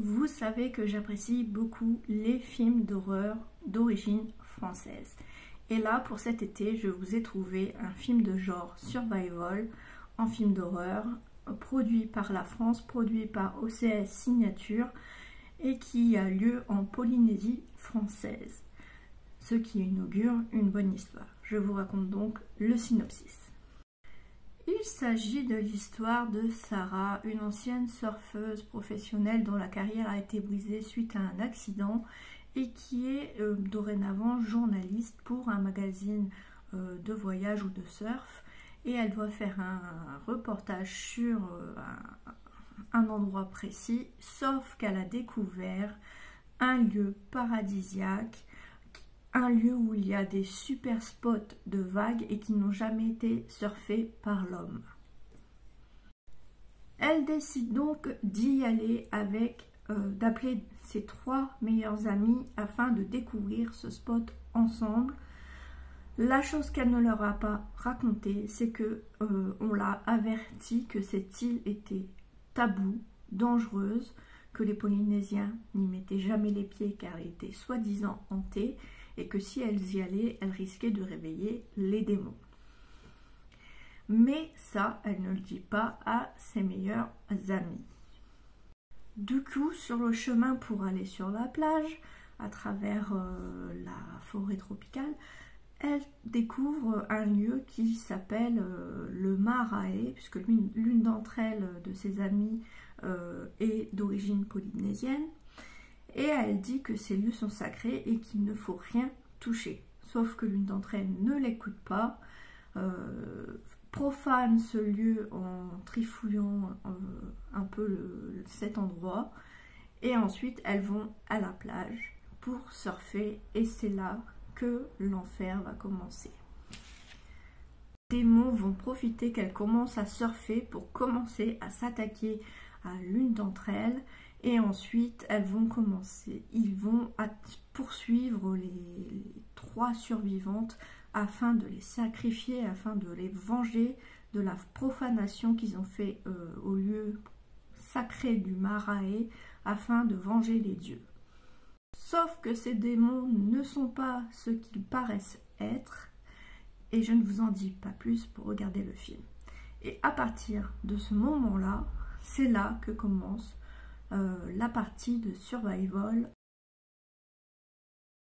Vous savez que j'apprécie beaucoup les films d'horreur d'origine française. Et là, pour cet été, je vous ai trouvé un film de genre survival, en film d'horreur, produit par la France, produit par OCS Signature et qui a lieu en Polynésie française. Ce qui inaugure une bonne histoire. Je vous raconte donc le synopsis. Il s'agit de l'histoire de Sarah, une ancienne surfeuse professionnelle dont la carrière a été brisée suite à un accident et qui est dorénavant journaliste pour un magazine de voyage ou de surf. Et elle doit faire un reportage sur un endroit précis, sauf qu'elle a découvert un lieu paradisiaque, un lieu où il y a des super spots de vagues et qui n'ont jamais été surfés par l'homme. Elle décide donc d'y aller avec, d'appeler ses 3 meilleurs amis afin de découvrir ce spot ensemble. La chose qu'elle ne leur a pas raconté, c'est que on l'a averti que cette île était taboue, dangereuse, que les Polynésiens n'y mettaient jamais les pieds car elle était soi-disant hantée et que si elles y allaient, elles risquaient de réveiller les démons. Mais ça, elle ne le dit pas à ses meilleurs amis. Du coup, sur le chemin pour aller sur la plage, à travers la forêt tropicale, elle découvre un lieu qui s'appelle le Marae, puisque l'une d'entre elles, de ses amies, est d'origine polynésienne. Et elle dit que ces lieux sont sacrés et qu'il ne faut rien toucher. Sauf que l'une d'entre elles ne l'écoute pas, profane ce lieu en trifouillant un peu cet endroit. Et ensuite, elles vont à la plage pour surfer et c'est là que l'enfer va commencer. Les démons vont profiter qu'elle commence à surfer pour commencer à s'attaquer à l'une d'entre elles et ensuite ils vont poursuivre les 3 survivantes afin de les sacrifier, afin de les venger de la profanation qu'ils ont fait au lieu sacré du Marae afin de venger les dieux. Sauf que ces démons ne sont pas ce qu'ils paraissent être et je ne vous en dis pas plus pour regarder le film. Et à partir de ce moment-là, c'est là que commence la partie de survival